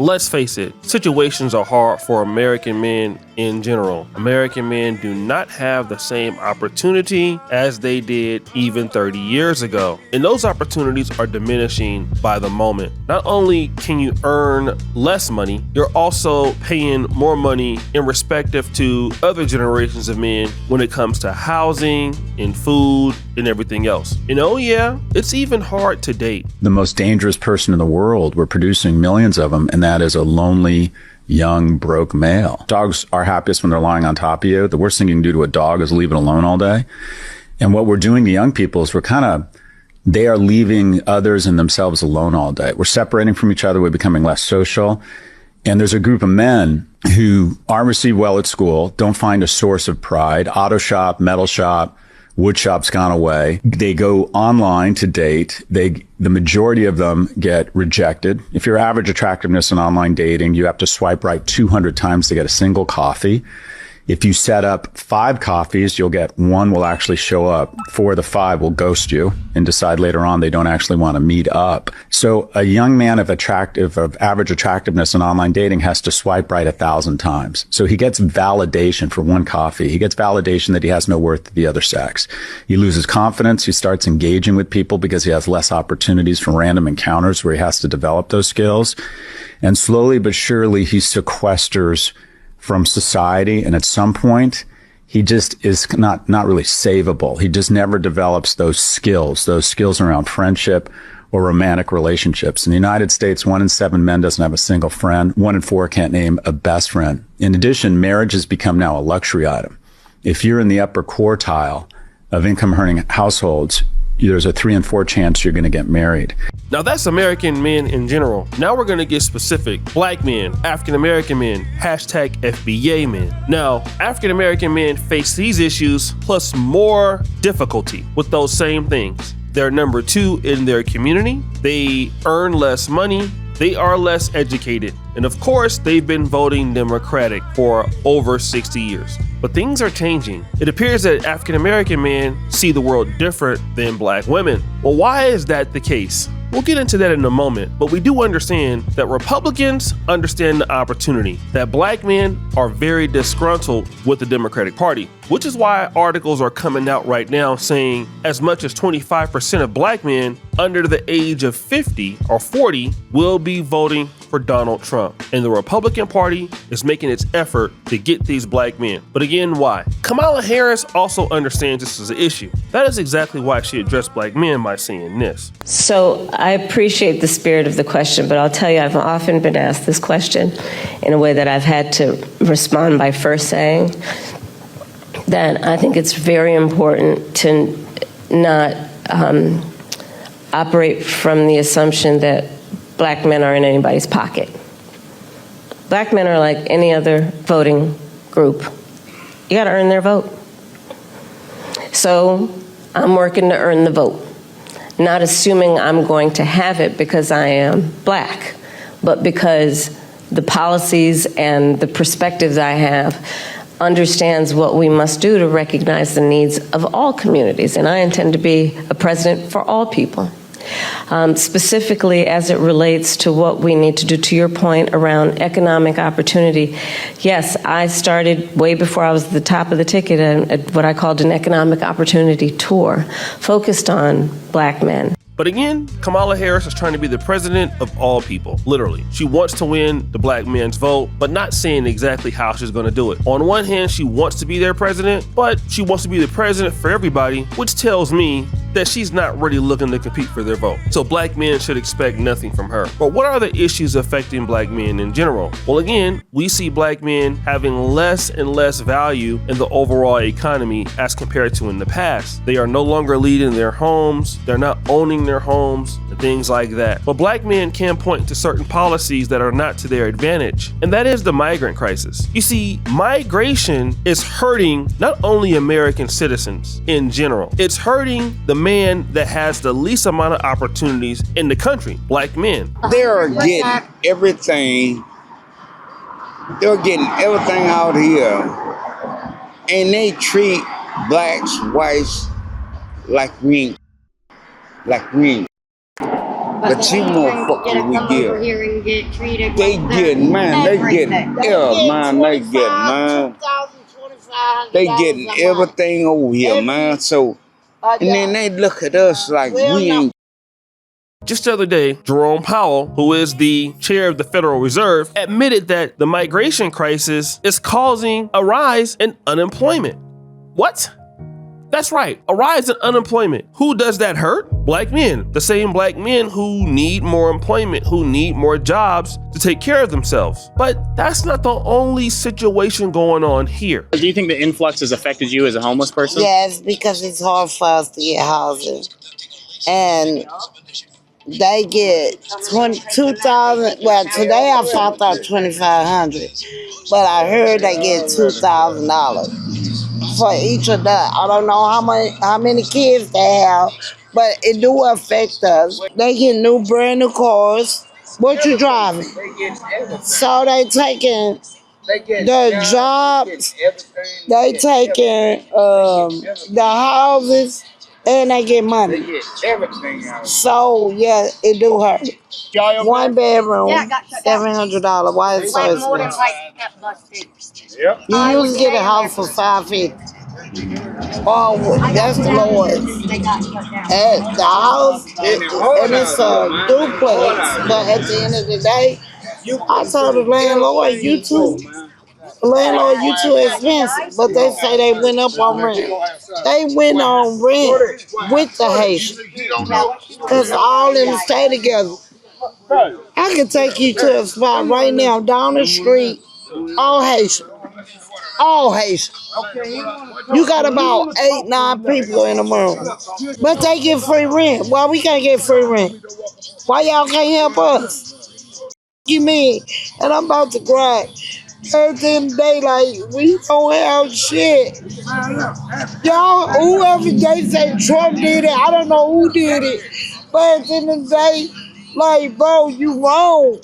let's face it, situations are hard for American men in general. American men do not have the same opportunity as they did even 30 years ago. And those opportunities are diminishing by the moment. Not only can you earn less money, you're also paying more money in respective to other generations of men when it comes to housing and food and everything else. And oh yeah, it's even hard to date. The most dangerous person in the world, we're producing millions of them, and that is a lonely, young, broke male. Dogs are happiest when they're lying on top of you. The worst thing you can do to a dog is leave it alone all day. And what we're doing to young people is they are leaving others and themselves alone all day. We're separating from each other. We're becoming less social. And there's a group of men who aren't received well at school, don't find a source of pride. Auto shop, metal shop, wood shop's gone away. They go online to date. The majority of them get rejected. If you're average attractiveness in online dating, you have to swipe right 200 times to get a single coffee. If you set up 5 coffees, you'll get 1 will actually show up. 4 of the 5 will ghost you and decide later on they don't actually want to meet up. So a young man of average attractiveness in online dating has to swipe right 1,000 times. So he gets validation for 1 coffee. He gets validation that he has no worth to the other sex. He loses confidence. He starts engaging with people because he has less opportunities for random encounters where he has to develop those skills. And slowly but surely he sequesters from society, and at some point, he just is not really savable. He just never develops those skills around friendship or romantic relationships. In the United States, 1 in 7 men doesn't have a single friend. 1 in 4 can't name a best friend. In addition, marriage has become now a luxury item. If you're in the upper quartile of income-earning households, there's a 3 in 4 chance you're going to get married. Now that's American men in general. Now we're going to get specific. Black men, African American men, hashtag FBA men. Now, African American men face these issues plus more difficulty with those same things. They're number 2 in their community. They earn less money. They are less educated. And of course, they've been voting Democratic for over 60 years. But things are changing. It appears that African American men see the world different than black women. Well, why is that the case? We'll get into that in a moment, but we do understand that Republicans understand the opportunity, that black men are very disgruntled with the Democratic Party, which is why articles are coming out right now saying as much as 25% of black men under the age of 50 or 40 will be voting for Donald Trump. And the Republican Party is making its effort to get these black men. But again, why? Kamala Harris also understands this is an issue. That is exactly why she addressed black men by saying this. So I appreciate the spirit of the question, but I'll tell you, I've often been asked this question in a way that I've had to respond by first saying that I think it's very important to not operate from the assumption that black men are in anybody's pocket. Black men are like any other voting group. You got to earn their vote. So I'm working to earn the vote, not assuming I'm going to have it because I am black, but because the policies and the perspectives I have understands what we must do to recognize the needs of all communities. And I intend to be a president for all people. Specifically as it relates to what we need to do, to your point around economic opportunity. Yes, I started way before I was at the top of the ticket at what I called an economic opportunity tour, focused on black men. But again, Kamala Harris is trying to be the president of all people, literally. She wants to win the black man's vote, but not saying exactly how she's going to do it. On one hand, she wants to be their president, but she wants to be the president for everybody, which tells me that she's not really looking to compete for their vote. So black men should expect nothing from her. But what are the issues affecting black men in general? Well, again, we see black men having less and less value in the overall economy as compared to in the past. They are no longer leading their homes. They're not owning their homes and things like that. But black men can point to certain policies that are not to their advantage, and that is the migrant crisis. You see, migration is hurting not only American citizens in general, it's hurting the man that has the least amount of opportunities in the country, black men. They're getting everything. They're getting everything out here, and they treat blacks, whites like we ain't. But you motherfuckers we over get. here and get treated They like get, man, they get, everything. they getting everything over here, man. So, and then they look at us like we ain't. Just the other day, Jerome Powell, who is the chair of the Federal Reserve, admitted that the migration crisis is causing a rise in unemployment. What? That's right, a rise in unemployment. Who does that hurt? Black men. The same black men who need more employment, who need more jobs to take care of themselves. But that's not the only situation going on here. Do you think the influx has affected you as a homeless person? Yes, because it's hard for us to get housing. And they get 2,000. Well, today I found out 2,500, but I heard they get $2,000 for each of that. I don't know how many kids they have, but it do affect us. They get brand new cars. What you driving? So they taking the jobs, they taking the houses, and they get money. So yeah, it do hurt. 1 bedroom, $700. Why is it so expensive? You usually get a house for $550. Oh, that's the lowest. And the house, and it's a duplex. But at the end of the day, I told the landlord, you too expensive. But they say they went up on rent. They went on rent with the Haitian. Because all of them stay together. I can take you to a spot right now, down the street, all Haitian. All Haitian. You got about 8, 9 people in the room. But they get free rent. Why we can't get free rent? Why y'all can't help us? You mean? And I'm about to cry. At the end of the day, like, we don't have shit. Y'all, whoever they say Trump did it, I don't know who did it. But at the end of the day, like, bro, you wrong.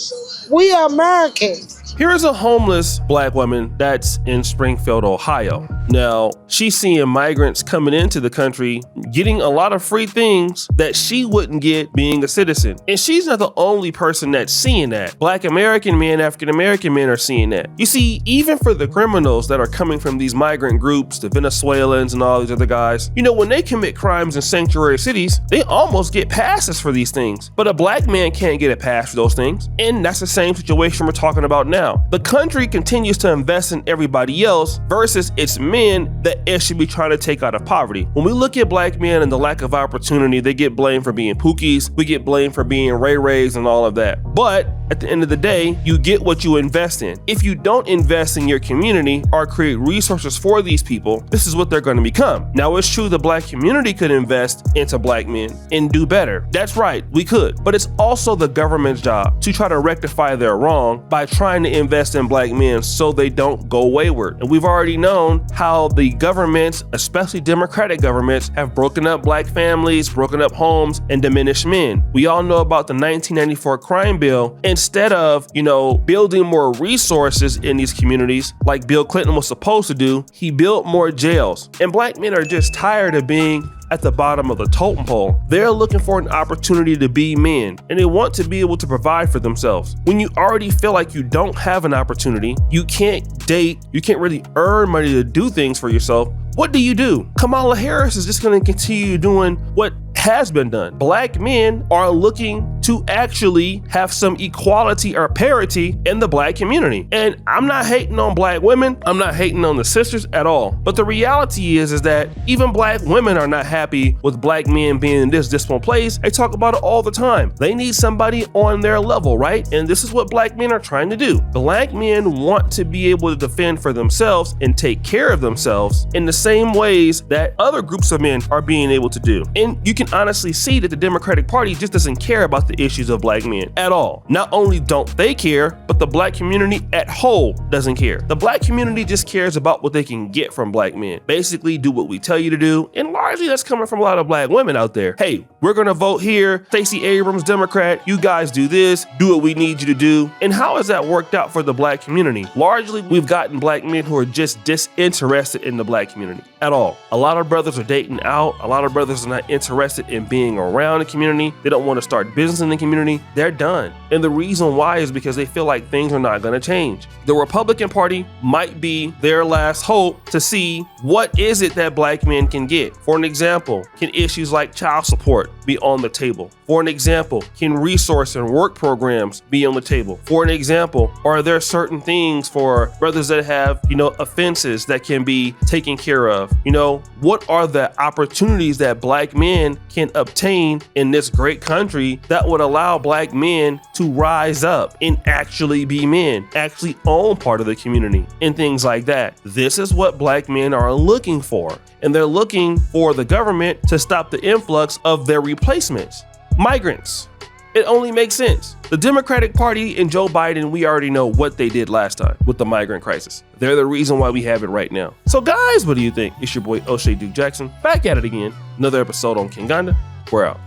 We are Americans. Here is a homeless black woman that's in Springfield, Ohio. Now, she's seeing migrants coming into the country, getting a lot of free things that she wouldn't get being a citizen. And she's not the only person that's seeing that. Black American men, African American men are seeing that. You see, even for the criminals that are coming from these migrant groups, the Venezuelans and all these other guys, you know, when they commit crimes in sanctuary cities, they almost get passes for these things. But a black man can't get a pass for those things. And that's the same situation we're talking about now. The country continues to invest in everybody else versus its men that it should be trying to take out of poverty. When we look at black men and the lack of opportunity, they get blamed for being pookies, we get blamed for being ray-rays and all of that. But at the end of the day, you get what you invest in. If you don't invest in your community or create resources for these people, this is what they're going to become. Now, it's true the black community could invest into black men and do better. That's right, we could. But it's also the government's job to try to rectify their wrong by trying to invest in black men so they don't go wayward. And we've already known how the governments, especially Democratic governments, have broken up black families, broken up homes, and diminished men. We all know about the 1994 crime bill. Instead of, building more resources in these communities like Bill Clinton was supposed to do, he built more jails. And black men are just tired of being at the bottom of the totem pole. They're looking for an opportunity to be men, and they want to be able to provide for themselves. When you already feel like you don't have an opportunity, you can't date, you can't really earn money to do things for yourself, what do? Kamala Harris is just going to continue doing what has been done. Black men are looking to actually have some equality or parity in the black community. And I'm not hating on black women. I'm not hating on the sisters at all. But the reality is that even black women are not happy with black men being in this dismal place. They talk about it all the time. They need somebody on their level, right? And this is what black men are trying to do. Black men want to be able to defend for themselves and take care of themselves in the same ways that other groups of men are being able to do. And you can honestly see that the Democratic Party just doesn't care about the issues of black men at all. Not only don't they care, but the black community at whole doesn't care. The black community just cares about what they can get from black men. Basically, do what we tell you to do, and largely that's coming from a lot of black women out there. Hey, we're gonna vote here, Stacey Abrams, Democrat, you guys do this, do what we need you to do. And how has that worked out for the black community? Largely, we've gotten black men who are just disinterested in the black community at all. A lot of brothers are dating out. A lot of brothers are not interested in being around the community. They don't want to start business in the community, they're done. And the reason why is because they feel like things are not going to change. The Republican Party might be their last hope to see what is it that black men can get. For an example, can issues like child support be on the table? For an example, can resource and work programs be on the table? For an example, are there certain things for brothers that have, offenses that can be taken care of? What are the opportunities that black men can obtain in this great country that would allow black men to rise up and actually be men, actually own part of the community and things like that? This is what black men are looking for. And they're looking for the government to stop the influx of their replacements. Migrants. It only makes sense. The Democratic Party and Joe Biden, we already know what they did last time with the migrant crisis. They're the reason why we have it right now. So guys, what do you think? It's your boy O'Shea Duke Jackson, back at it again. Another episode on Kinganda. We're out.